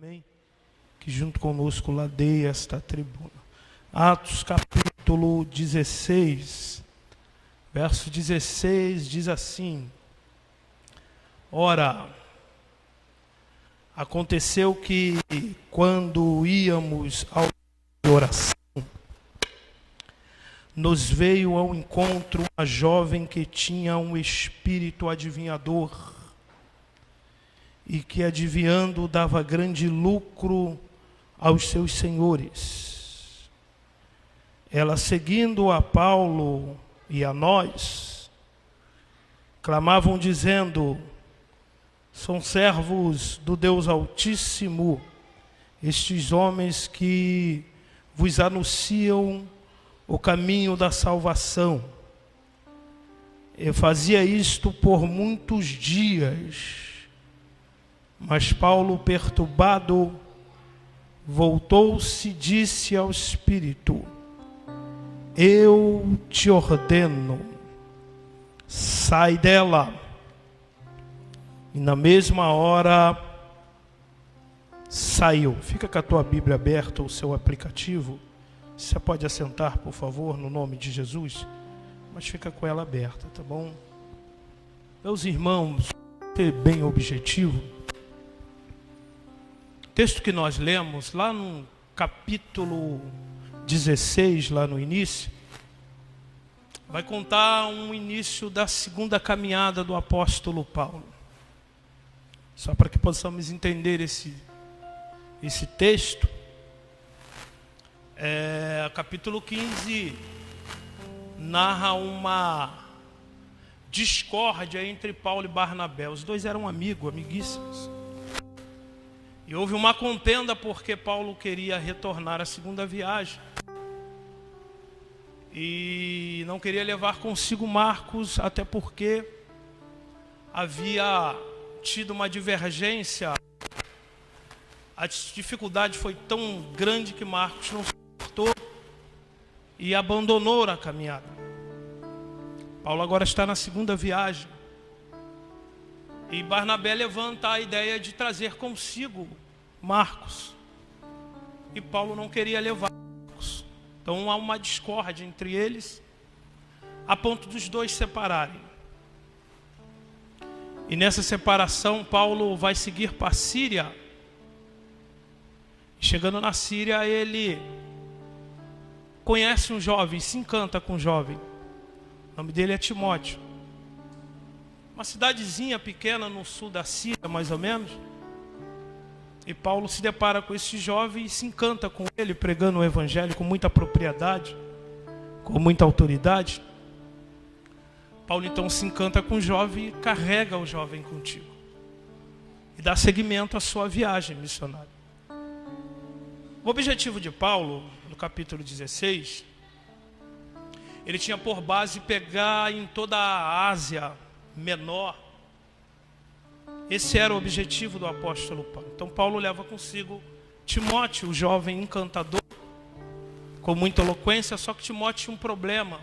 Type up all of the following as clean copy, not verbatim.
amém, que junto conosco ladeia esta tribuna. Atos capítulo 16, verso 16 diz assim: Ora, aconteceu que quando íamos ao de oração, nos veio ao encontro uma jovem que tinha um espírito adivinhador e que, adivinhando, dava grande lucro aos seus senhores. Ela, seguindo a Paulo e a nós, clamavam dizendo: são servos do Deus Altíssimo, estes homens que vos anunciam o caminho da salvação. Eu fazia isto por muitos dias, mas Paulo, perturbado, voltou-se e disse ao Espírito: eu te ordeno, sai dela. E na mesma hora saiu. Fica com a tua Bíblia aberta, o seu aplicativo. Você pode assentar, por favor, no nome de Jesus, mas fica com ela aberta, tá bom? Meus irmãos, ser bem objetivo, o texto que nós lemos lá no capítulo 16, lá no início, vai contar um início da segunda caminhada do apóstolo Paulo. Só para que possamos entender esse texto, capítulo 15 narra uma discórdia entre Paulo e Barnabé. Os dois eram amiguíssimos. E houve uma contenda porque Paulo queria retornar à segunda viagem e não queria levar consigo Marcos, até porque havia tido uma divergência. A dificuldade foi tão grande que Marcos não suportou e abandonou a caminhada. Paulo agora está na segunda viagem e Barnabé levanta a ideia de trazer consigo Marcos, e Paulo não queria levar Marcos. Então há uma discórdia entre eles, a ponto dos dois separarem. E nessa separação, Paulo vai seguir para a Síria. Chegando na Síria, ele conhece um jovem, se encanta com um jovem. O nome dele é Timóteo. Uma cidadezinha pequena no sul da Síria, mais ou menos. E Paulo se depara com esse jovem e se encanta com ele, pregando o evangelho com muita propriedade, com muita autoridade. Paulo então se encanta com o jovem e carrega o jovem contigo. E dá seguimento à sua viagem missionária. O objetivo de Paulo, no capítulo 16, ele tinha por base pegar em toda a Ásia Menor. Esse era o objetivo do apóstolo Paulo. Então Paulo leva consigo Timóteo, o jovem encantador, com muita eloquência, só que Timóteo tinha um problema.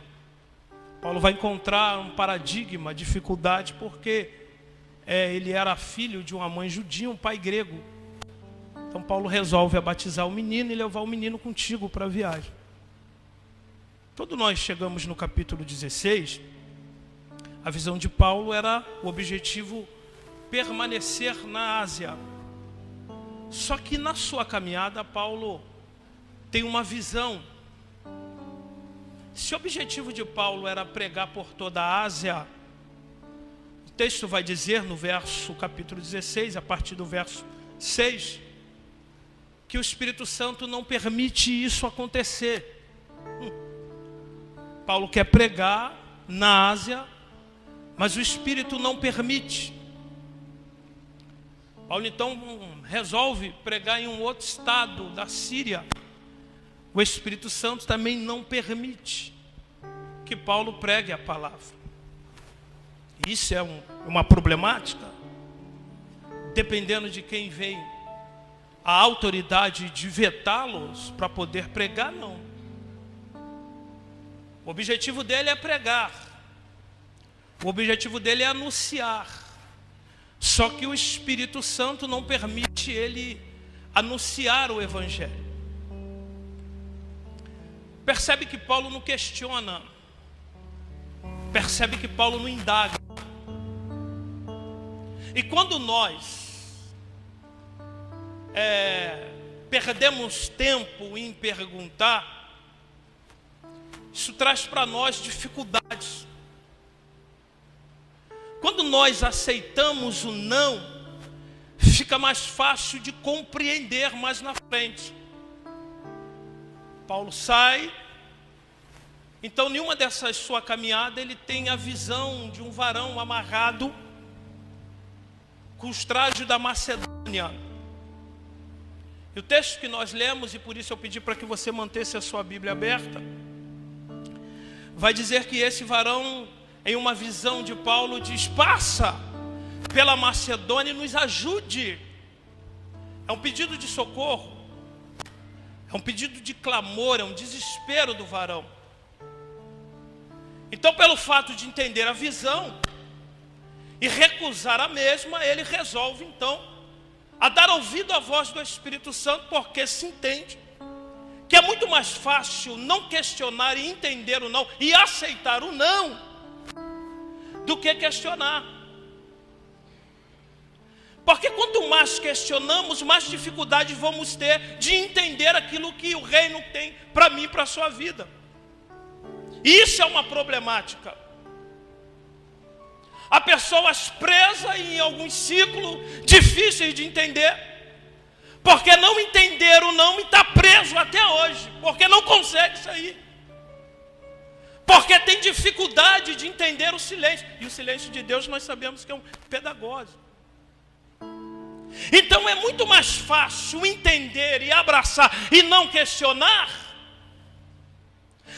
Paulo vai encontrar um paradigma, dificuldade, porque ele era filho de uma mãe judia, um pai grego. Então Paulo resolve batizar o menino e levar o menino contigo para a viagem. Quando nós chegamos no capítulo 16, a visão de Paulo era o objetivo permanecer na Ásia. Só que na sua caminhada, Paulo tem uma visão. Se o objetivo de Paulo era pregar por toda a Ásia, o texto vai dizer no capítulo 16, a partir do verso 6, que o Espírito Santo não permite isso acontecer. Paulo quer pregar na Ásia, mas o Espírito não permite. Paulo então resolve pregar em um outro estado da Síria. O Espírito Santo também não permite que Paulo pregue a palavra. Isso é uma problemática. Dependendo de quem vem a autoridade de vetá-los para poder pregar, não. O objetivo dele é pregar. O objetivo dele é anunciar. Só que o Espírito Santo não permite ele anunciar o Evangelho. Percebe que Paulo não questiona, percebe que Paulo não indaga. E quando nós perdemos tempo em perguntar, isso traz para nós dificuldades. Quando nós aceitamos o não, fica mais fácil de compreender mais na frente. Paulo sai, então nenhuma dessas sua caminhada ele tem a visão de um varão amarrado com os trajes da Macedônia. E o texto que nós lemos, e por isso eu pedi para que você mantesse a sua Bíblia aberta, vai dizer que esse varão, em uma visão de Paulo, diz: passa pela Macedônia e nos ajude. É um pedido de socorro, é um pedido de clamor, é um desespero do varão. Então, pelo fato de entender a visão e recusar a mesma, ele resolve então a dar ouvido à voz do Espírito Santo, porque se entende que é muito mais fácil não questionar e entender o não e aceitar o não do que questionar. Porque quanto mais questionamos, mais dificuldade vamos ter de entender aquilo que o reino tem para mim, para a sua vida. E isso é uma problemática. Há pessoas presas em alguns ciclos difíceis de entender, porque não entenderam o não e está preso até hoje, porque não consegue sair, porque tem dificuldade de entender o silêncio. E o silêncio de Deus nós sabemos que é um pedagógico. Então é muito mais fácil entender e abraçar e não questionar,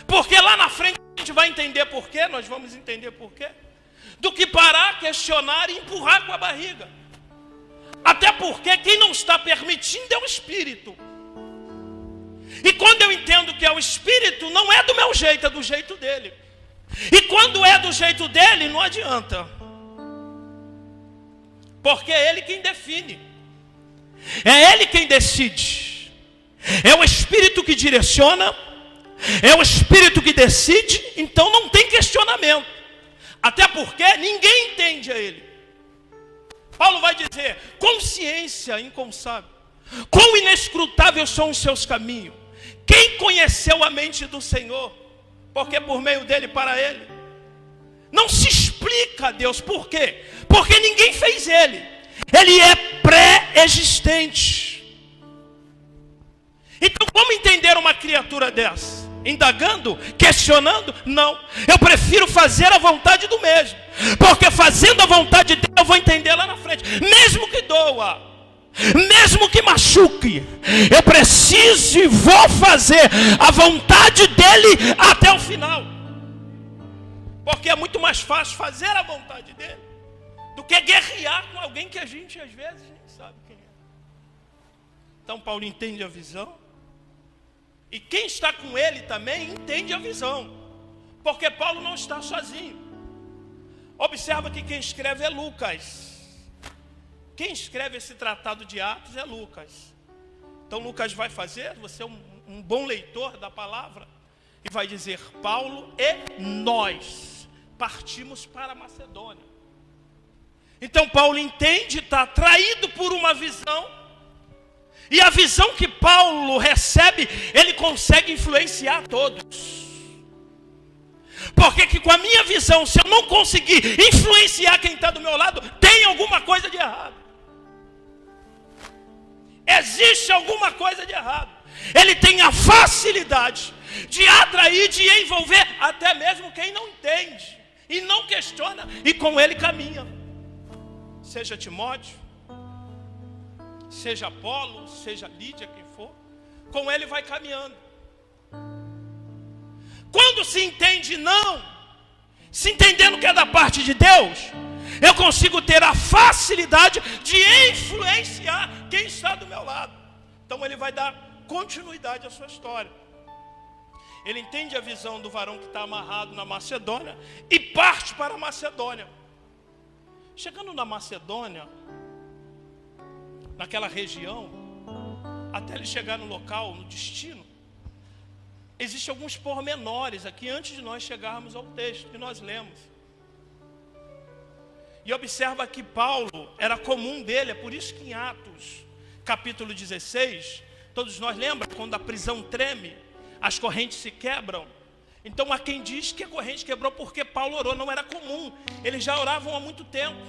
porque lá na frente a gente vai entender porquê, nós vamos entender porquê, do que parar, questionar e empurrar com a barriga. Até porque quem não está permitindo é o Espírito. E quando eu entendo que é o Espírito, não é do meu jeito, é do jeito dele. E quando é do jeito dele, não adianta, porque é ele quem define, é ele quem decide, é o Espírito que direciona, é o Espírito que decide. Então não tem questionamento, até porque ninguém entende a ele. Paulo vai dizer: consciência inconsável, quão inescrutáveis são os seus caminhos, quem conheceu a mente do Senhor? Porque por meio dele, para ele, não se explica a Deus. Por quê? Porque ninguém fez ele, ele é pré-existente. Então como entender uma criatura dessa? Indagando? Questionando? Não, eu prefiro fazer a vontade do mesmo, porque fazendo a vontade dele eu vou entender lá na frente, mesmo que doa, mesmo que machuque, eu preciso e vou fazer a vontade dele até o final, porque é muito mais fácil fazer a vontade dele do que guerrear com alguém que a gente às vezes nem sabe quem é. Então Paulo entende a visão, e quem está com ele também entende a visão, porque Paulo não está sozinho. Observa que quem escreve é Lucas. Quem escreve esse tratado de Atos é Lucas. Então Lucas vai fazer, você é um bom leitor da palavra, e vai dizer: Paulo e nós partimos para a Macedônia. Então Paulo entende, está atraído por uma visão, e a visão que Paulo recebe, ele consegue influenciar todos. Porque que com a minha visão, se eu não conseguir influenciar quem está do meu lado, tem alguma coisa de errado. Existe alguma coisa de errado. Ele tem a facilidade de atrair, de envolver até mesmo quem não entende e não questiona, e com ele caminha. Seja Timóteo, seja Apolo, seja Lídia, quem for, com ele vai caminhando. Quando se entende não, se entendendo que é da parte de Deus, eu consigo ter a facilidade de influenciar quem está do meu lado. Então ele vai dar continuidade à sua história. Ele entende a visão do varão que está amarrado na Macedônia e parte para a Macedônia. Chegando na Macedônia, naquela região, até ele chegar no local, no destino, existem alguns pormenores aqui antes de nós chegarmos ao texto que nós lemos. E observa que Paulo, era comum dele, é por isso que em Atos, capítulo 16, todos nós lembramos, quando a prisão treme, as correntes se quebram. Então há quem diz que a corrente quebrou porque Paulo orou, não era comum, eles já oravam há muito tempo.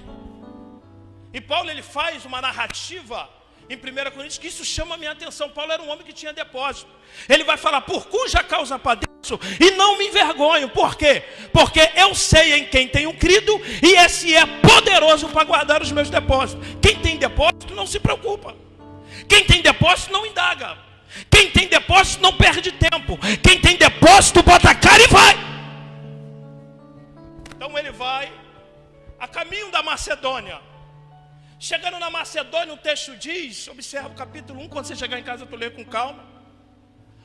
E Paulo ele faz uma narrativa em 1 Coríntios que isso chama a minha atenção. Paulo era um homem que tinha depósito. Ele vai falar, por cuja causa padeço e não me envergonho. Por quê? Porque eu sei em quem tenho crido e esse é poderoso para guardar os meus depósitos. Quem tem depósito não se preocupa. Quem tem depósito não indaga. Quem tem depósito não perde tempo. Quem tem depósito bota a cara e vai. Então ele vai a caminho da Macedônia. Chegando na Macedônia, o texto diz, observa o capítulo 1, quando você chegar em casa tu lê com calma.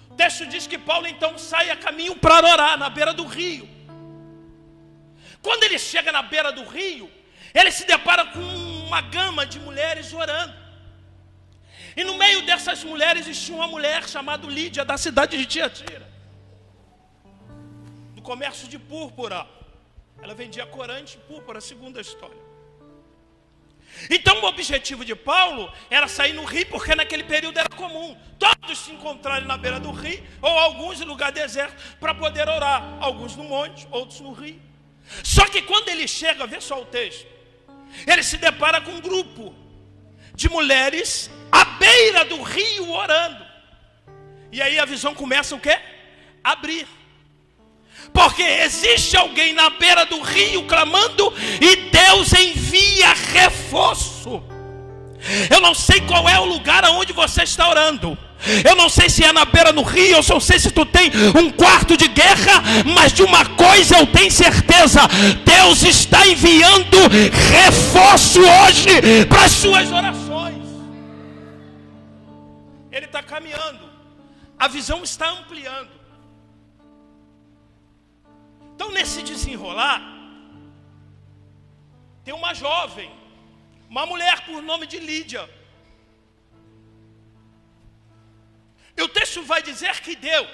O texto diz que Paulo então sai a caminho para orar na beira do rio. Quando ele chega na beira do rio, ele se depara com uma gama de mulheres orando. E no meio dessas mulheres existia uma mulher chamada Lídia, da cidade de Tiatira, do comércio de púrpura. Ela vendia corante e púrpura, segundo a história. Então o objetivo de Paulo era sair no rio, porque naquele período era comum todos se encontrarem na beira do rio, ou alguns em lugar deserto, para poder orar. Alguns no monte, outros no rio. Só que quando ele chega, vê só o texto, ele se depara com um grupo de mulheres à beira do rio orando. E aí a visão começa o quê? Abrir. Porque existe alguém na beira do rio clamando e Deus envia reforço. Eu não sei qual é o lugar aonde você está orando. Eu não sei se é na beira do rio, eu não sei se tu tem um quarto de guerra, mas de uma coisa eu tenho certeza: Deus está enviando reforço hoje para as suas orações. Ele está caminhando, a visão está ampliando. Então nesse desenrolar, tem uma jovem, uma mulher por nome de Lídia. E o texto vai dizer que Deus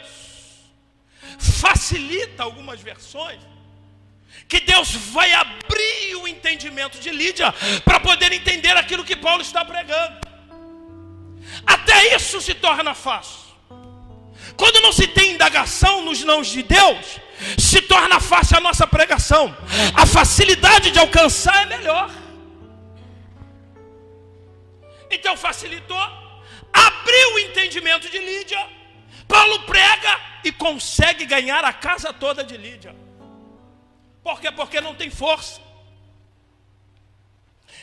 facilita algumas versões, que Deus vai abrir o entendimento de Lídia para poder entender aquilo que Paulo está pregando. Até isso se torna fácil. Quando não se tem indagação nos nãos de Deus, se torna fácil a nossa pregação. A facilidade de alcançar é melhor. Então facilitou, abriu o entendimento de Lídia. Paulo prega e consegue ganhar a casa toda de Lídia. Por quê? Porque não tem força.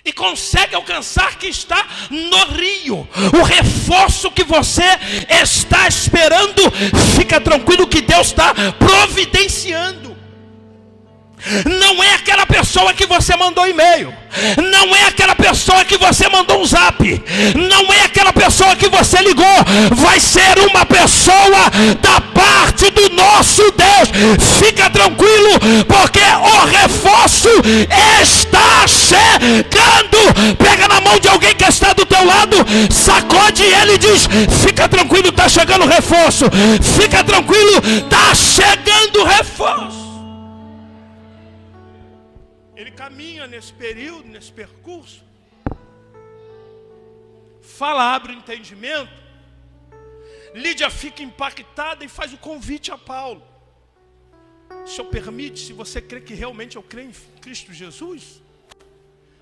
E consegue alcançar que está no rio. O reforço que você está esperando, fica tranquilo que Deus está providenciando. Não é aquela pessoa que você mandou e-mail. Não é aquela pessoa que você mandou um zap. Não é aquela pessoa que você ligou. Vai ser uma pessoa da parte do nosso Deus. Fica tranquilo, porque o reforço está chegando. Pega na mão de alguém que está do teu lado, sacode ele e diz: fica tranquilo, está chegando o reforço. Fica tranquilo, está chegando o reforço. Ele caminha nesse período, nesse percurso. Fala, abre o entendimento. Lídia fica impactada e faz o convite a Paulo. O Senhor permite, se você crê que realmente eu creio em Cristo Jesus,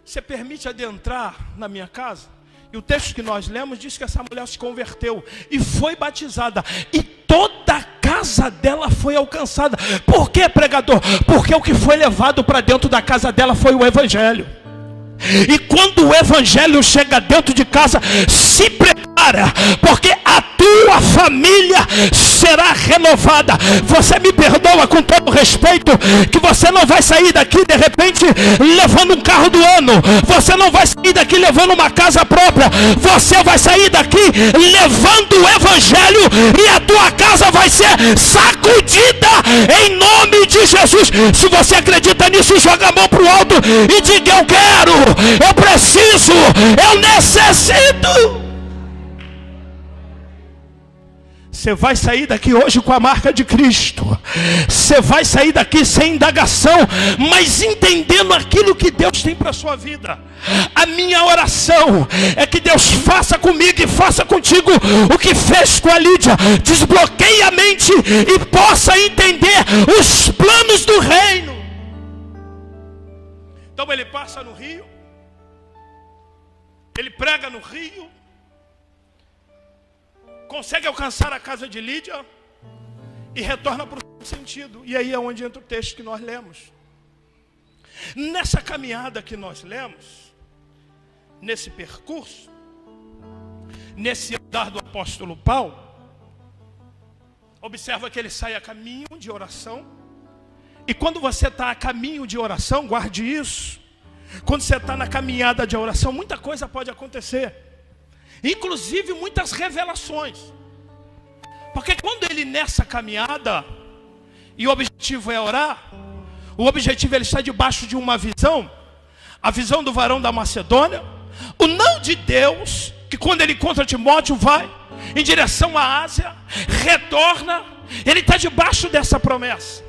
você permite adentrar na minha casa? E o texto que nós lemos diz que essa mulher se converteu e foi batizada. E toda a casa dela foi alcançada. Por quê, pregador? Porque o que foi levado para dentro da casa dela foi o evangelho. E quando o evangelho chega dentro de casa, se prepara, porque a tua família será renovada. Você me perdoa com todo respeito, que você não vai sair daqui de repente levando um carro do ano. Você não vai sair daqui levando uma casa própria. Você vai sair daqui levando o evangelho, e a tua casa vai ser sacudida em nome de Jesus. Se você acredita nisso, joga a mão para o alto e diga: eu quero, eu preciso, eu necessito. Você vai sair daqui hoje com a marca de Cristo. Você vai sair daqui sem indagação, mas entendendo aquilo que Deus tem para a sua vida. A minha oração é que Deus faça comigo e faça contigo o que fez com a Lídia. Desbloqueie a mente e possa entender os planos do reino. Então ele passa no rio, ele prega no rio, consegue alcançar a casa de Lídia e retorna para o sentido. E aí é onde entra o texto que nós lemos. Nessa caminhada que nós lemos, nesse percurso, nesse andar do apóstolo Paulo, observa que ele sai a caminho de oração. E quando você está a caminho de oração, guarde isso. Quando você está na caminhada de oração, muita coisa pode acontecer. Inclusive muitas revelações. Porque quando ele nessa caminhada, e o objetivo é orar, o objetivo é ele estar debaixo de uma visão, a visão do varão da Macedônia, o não de Deus, que quando ele encontra Timóteo vai em direção à Ásia, retorna, ele está debaixo dessa promessa,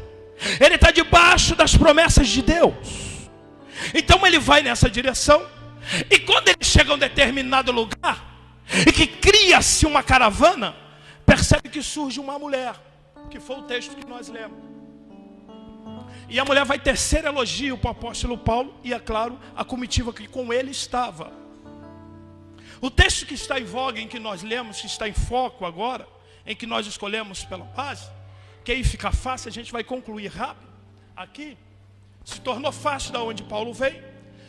ele está debaixo das promessas de Deus. Então ele vai nessa direção, e quando ele chega a um determinado lugar, e que cria-se uma caravana, percebe que surge uma mulher, que foi o texto que nós lemos. E a mulher vai tecer elogio para o apóstolo Paulo, e é claro, a comitiva que com ele estava. O texto que está em voga, em que nós lemos, que está em foco agora, em que nós escolhemos pela base, que aí fica fácil, a gente vai concluir rápido. Aqui, se tornou fácil da onde Paulo veio,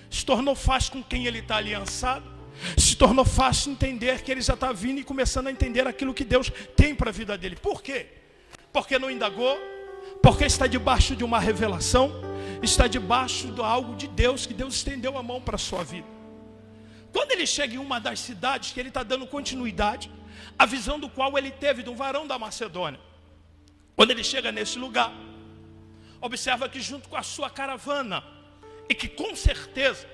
se tornou fácil com quem ele está aliançado, se tornou fácil entender que ele já está vindo e começando a entender aquilo que Deus tem para a vida dele. Por quê? Porque não indagou, porque está debaixo de uma revelação, está debaixo de algo de Deus, que Deus estendeu a mão para a sua vida. Quando ele chega em uma das cidades, que ele está dando continuidade, a visão do qual ele teve do varão da Macedônia. Quando ele chega nesse lugar, observa que junto com a sua caravana, e que com certeza,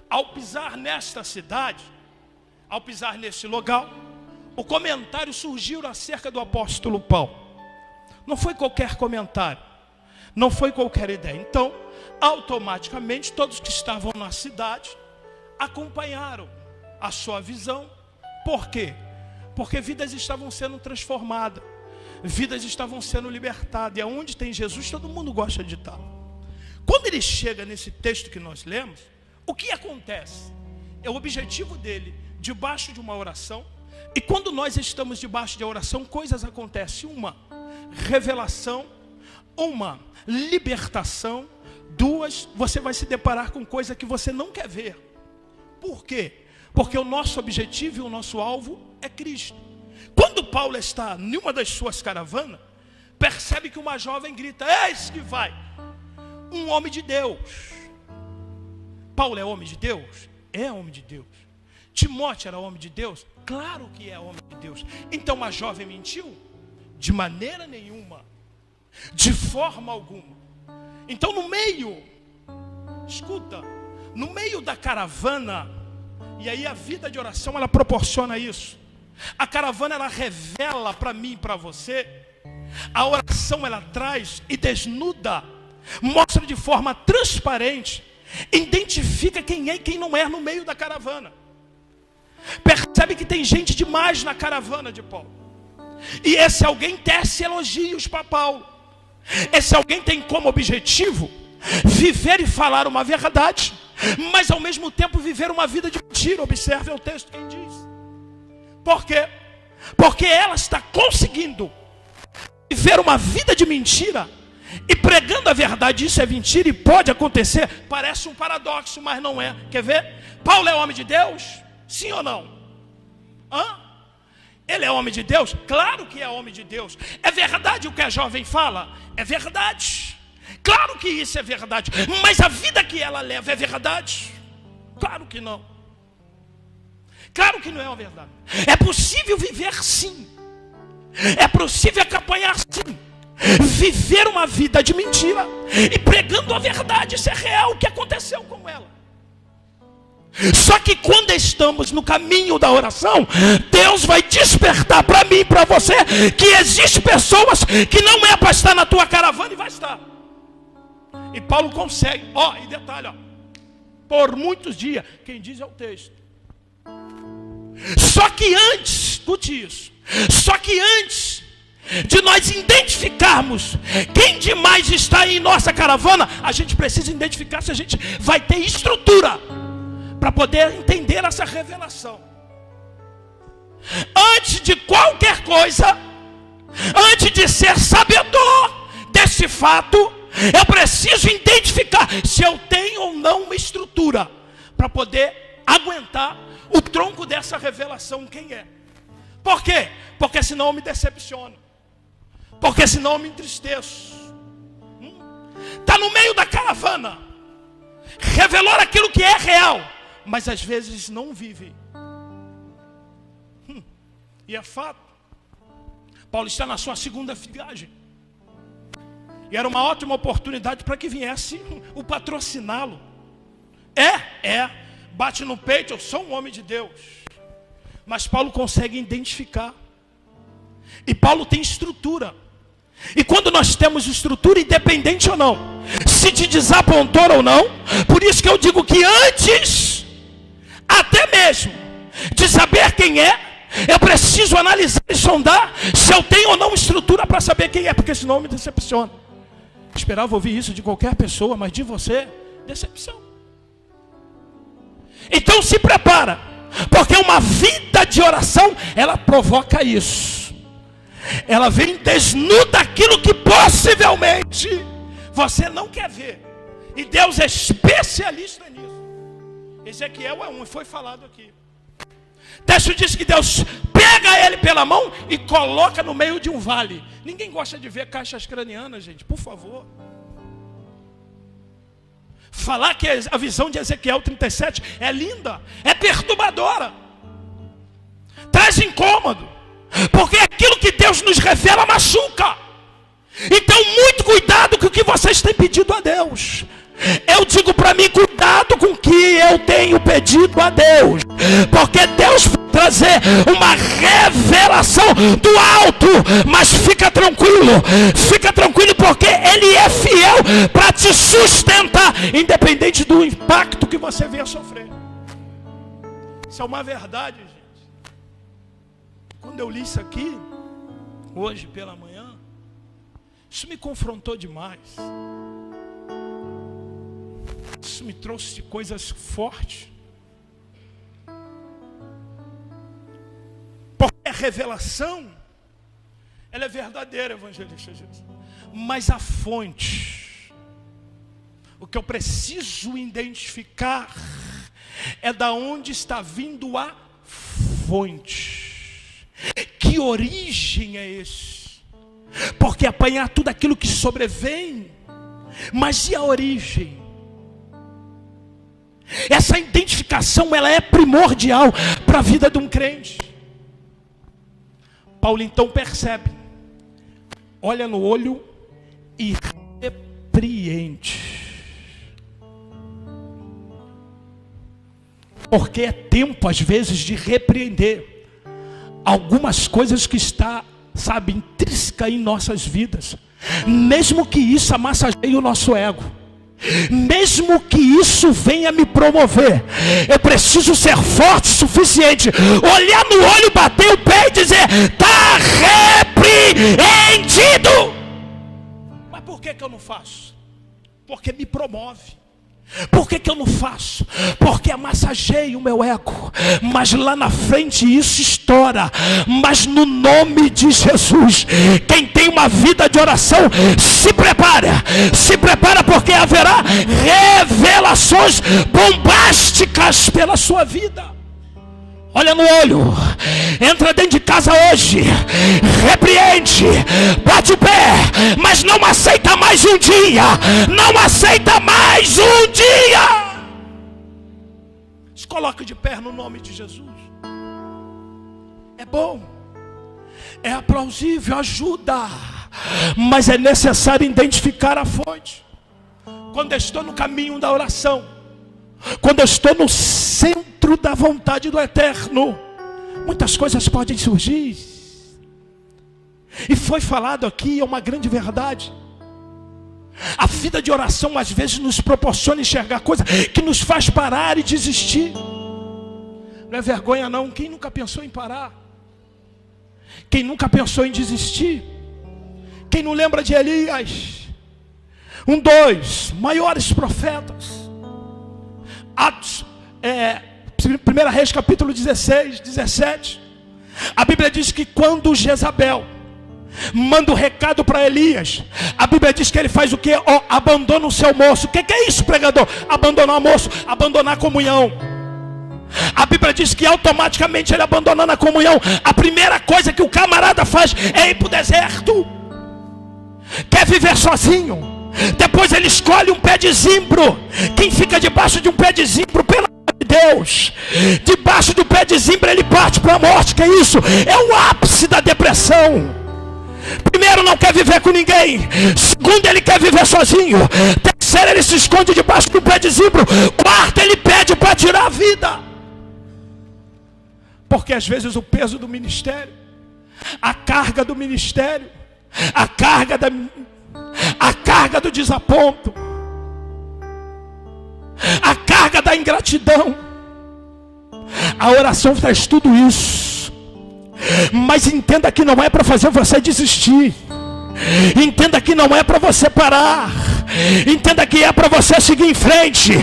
ao pisar nesta cidade, ao pisar nesse local, o comentário surgiu acerca do apóstolo Paulo. Não foi qualquer comentário, não foi qualquer ideia. Então, automaticamente, todos que estavam na cidade acompanharam a sua visão. Por quê? Porque vidas estavam sendo transformadas, vidas estavam sendo libertadas. E aonde tem Jesus, todo mundo gosta de estar. Quando ele chega nesse texto que nós lemos, o que acontece? É o objetivo dele, debaixo de uma oração. E quando nós estamos debaixo de oração, coisas acontecem. Uma revelação, uma libertação. Duas, você vai se deparar com coisa que você não quer ver. Por quê? Porque o nosso objetivo e o nosso alvo é Cristo. Quando Paulo está em uma das suas caravanas, percebe que uma jovem grita: eis que vai um homem de Deus. Paulo é homem de Deus? É homem de Deus. Timóteo era homem de Deus? Claro que é homem de Deus. Então a jovem mentiu? De maneira nenhuma, de forma alguma. Então no meio, escuta, no meio da caravana, e aí a vida de oração ela proporciona isso. A caravana ela revela para mim e para você. A oração ela traz e desnuda, mostra de forma transparente, identifica quem é e quem não é no meio da caravana. Percebe que tem gente demais na caravana de Paulo. E esse alguém tece elogios para Paulo. Esse alguém tem como objetivo viver e falar uma verdade, mas ao mesmo tempo viver uma vida de mentira. Observe o texto quem diz. Por quê? Porque ela está conseguindo viver uma vida de mentira e pregando a verdade. Isso é mentira e pode acontecer. Parece um paradoxo, mas não é. Quer ver? Paulo é homem de Deus? Sim ou não? Ele é homem de Deus? Claro que é homem de Deus. É verdade o que a jovem fala? É verdade. Claro que isso é verdade. Mas a vida que ela leva é verdade? Claro que não. Claro que não é uma verdade. É possível viver sim. É possível acompanhar sim. Viver uma vida de mentira e pregando a verdade. Isso é real, o que aconteceu com ela. Só que quando estamos no caminho da oração, Deus vai despertar para mim mim e para você que existem pessoas que não é para estar na tua caravana e vai estar. E Paulo consegue, e detalhe, por muitos dias, quem diz é o texto. Só que antes, escute isso, só que antes de nós identificarmos quem demais está em nossa caravana, a gente precisa identificar se a gente vai ter estrutura para poder entender essa revelação. Antes de qualquer coisa, antes de ser sabedor desse fato, eu preciso identificar se eu tenho ou não uma estrutura para poder aguentar o tronco dessa revelação, quem é. Por quê? Porque senão eu me decepciono. Porque senão eu me entristeço. Está no meio da caravana, revelou aquilo que é real, mas às vezes não vive. E é fato. Paulo está na sua segunda viagem. E era uma ótima oportunidade para que viesse o patrociná-lo. Bate no peito, eu sou um homem de Deus. Mas Paulo consegue identificar. E Paulo tem estrutura. E quando nós temos estrutura, independente ou não, se te desapontou ou não, por isso que eu digo que antes, até mesmo, de saber quem é, eu preciso analisar e sondar se eu tenho ou não estrutura para saber quem é, porque senão eu me decepciono. Esperava ouvir isso de qualquer pessoa, mas de você, decepção. Então se prepara, porque uma vida de oração, ela provoca isso. Ela vem desnuda aquilo que possivelmente você não quer ver. E Deus é especialista nisso. Ezequiel é e foi falado aqui. O texto diz que Deus pega ele pela mão e coloca no meio de um vale. Ninguém gosta de ver caixas cranianas, gente, por favor. Falar que a visão de Ezequiel 37 é linda, é perturbadora, traz incômodo, porque aquilo que Deus nos revela machuca. Então muito cuidado com o que vocês têm pedido a Deus. Eu digo para mim, cuidado com o que eu tenho pedido a Deus, porque Deus vai trazer uma revelação do alto. Mas fica tranquilo porque Ele é fiel para te sustentar, independente do impacto que você venha sofrer. Isso é uma verdade, gente. Quando eu li isso aqui hoje pela manhã, isso me confrontou demais. Isso me trouxe coisas fortes. Porque a revelação, ela é verdadeira, evangelista Jesus. Mas a fonte, o que eu preciso identificar é da onde está vindo a fonte. Que origem é esse? Porque apanhar tudo aquilo que sobrevém, mas e a origem? Essa identificação, ela é primordial para a vida de um crente. Paulo então percebe, olha no olho e repreende. Porque é tempo às vezes de repreender algumas coisas que está, intrínseca em nossas vidas. Mesmo que isso amassageie o nosso ego, mesmo que isso venha me promover, eu preciso ser forte o suficiente, olhar no olho, bater o pé e dizer: está repreendido. Mas por que eu não faço? Porque me promove. Por que eu não faço? Porque amassageia o meu ego. Mas lá na frente isso estoura. Mas no nome de Jesus, quem tem uma vida de oração, se prepara. Se prepara, porque haverá revelações bombásticas pela sua vida. Olha no olho, entra dentro de casa hoje, repreende, bate o pé, mas não aceita mais um dia, não aceita mais um dia. Se coloca de pé no nome de Jesus. É bom, é aplausível, ajuda, mas é necessário identificar a fonte. Quando eu estou no caminho da oração, quando eu estou no centro da vontade do Eterno, muitas coisas podem surgir. E foi falado aqui, é uma grande verdade. A vida de oração às vezes nos proporciona enxergar coisas que nos faz parar e desistir. Não é vergonha não, quem nunca pensou em parar? Quem nunca pensou em desistir? Quem não lembra de Elias? Dois maiores profetas. Atos, 1 Reis capítulo 16, 17. A Bíblia diz que quando Jezabel manda o recado para Elias, a Bíblia diz que ele faz o quê? Abandona o seu almoço. O que é isso, pregador? Abandonar o almoço, abandonar a comunhão. A Bíblia diz que automaticamente ele abandonando a comunhão, a primeira coisa que o camarada faz é ir para o deserto. Quer viver sozinho. Depois ele escolhe um pé de zimbro. Quem fica debaixo de um pé de zimbro, pelo amor de Deus, debaixo do pé de zimbro ele parte para a morte. Que é isso? É o ápice da depressão. Primeiro, não quer viver com ninguém. Segundo, ele quer viver sozinho. Terceiro, ele se esconde debaixo do pé de zimbro. Quarto, ele pede para tirar a vida. Porque às vezes o peso do ministério, a carga do ministério, a carga do desaponto, a carga da ingratidão, a oração faz tudo isso. Mas entenda que não é para fazer você desistir. Entenda que não é para você parar. Entenda que é para você seguir em frente.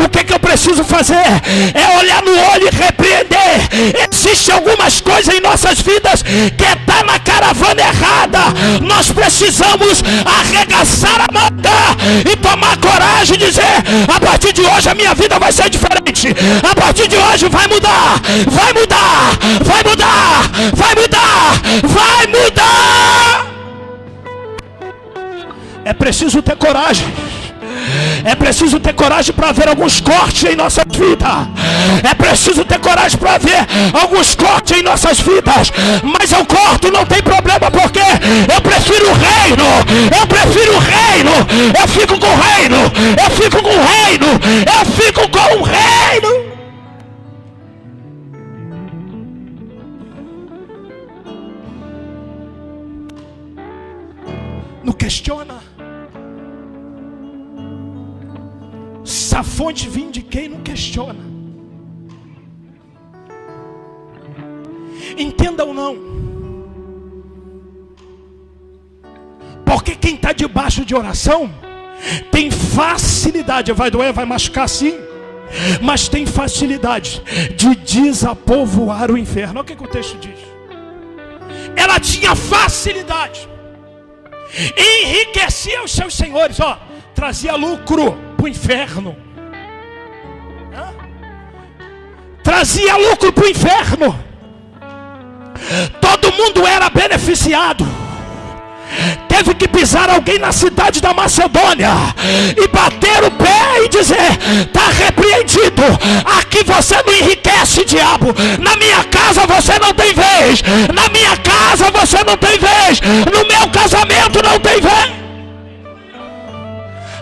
O que eu preciso fazer? É olhar no olho e repreender. Existem algumas coisas em nossas vidas que está na caravana errada. Nós precisamos arregaçar a manga e tomar coragem e dizer: a partir de hoje a minha vida vai ser diferente. A partir de hoje vai mudar. Vai mudar. Vai mudar. Vai mudar. Vai mudar. É preciso ter coragem. É preciso ter coragem para ver alguns cortes em nossa vida. É preciso ter coragem para ver alguns cortes em nossas vidas. Mas eu corto, não tem problema, porque eu prefiro o reino. Eu prefiro o reino. Eu fico com o reino. Eu fico com o reino. Eu fico com o reino. Não questiona. Se a fonte vem de quem, não questiona. Entenda ou não. Porque quem está debaixo de oração tem facilidade, vai doer, vai machucar sim, mas tem facilidade de desapovoar o inferno. Olha o que o texto diz. Ela tinha facilidade, enriquecia os seus senhores, trazia lucro para o inferno. Trazia lucro para o inferno. Todo mundo era beneficiado. Teve que pisar alguém na cidade da Macedônia e bater o pé e dizer: está repreendido. Aqui você não enriquece, diabo. Na minha casa você não tem vez. Na minha casa você não tem vez. No meu casamento não tem vez.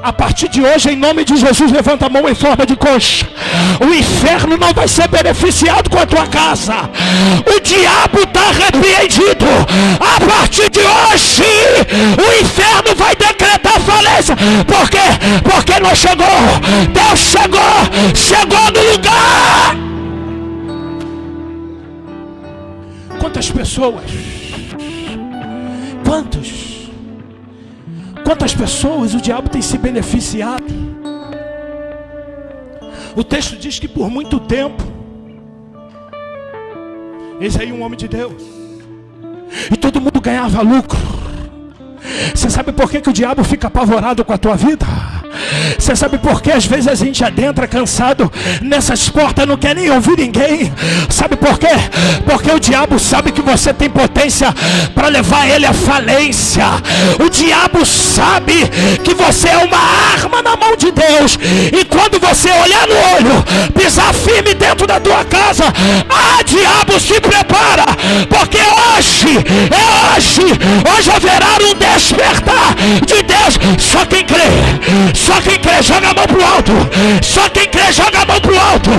A partir de hoje, em nome de Jesus, levanta a mão em forma de coxa. O inferno não vai ser beneficiado com a tua casa. O diabo está repreendido. A partir de hoje, o inferno vai decretar falência. Por quê? Porque não chegou. Deus chegou no lugar. Quantas pessoas? Quantas pessoas o diabo tem se beneficiado? O texto diz que por muito tempo, esse aí um homem de Deus, e todo mundo ganhava lucro. Você sabe por que o diabo fica apavorado com a tua vida? Você sabe por que às vezes a gente adentra cansado nessas portas, não quer nem ouvir ninguém? Sabe por quê? Porque o diabo sabe que você tem potência para levar ele à falência. O diabo sabe que você é uma arma na mão de Deus. E quando você olhar no olho, pisar firme dentro da tua casa, diabo, se prepara, porque hoje haverá um despertar de Deus. Só quem crê, joga a mão pro alto. Só quem crê, joga a mão pro alto.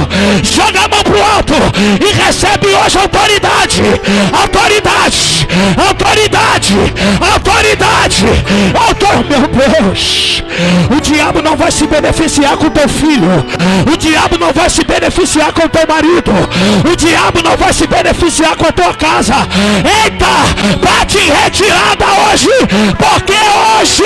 Joga a mão pro alto e recebe hoje autoridade. Autoridade. Autoridade. hoje. Oh, meu Deus. O diabo não vai se beneficiar com teu filho. O diabo não vai se beneficiar com teu marido. O diabo não vai se beneficiar com a tua casa. Eita, bate em retirada hoje, porque hoje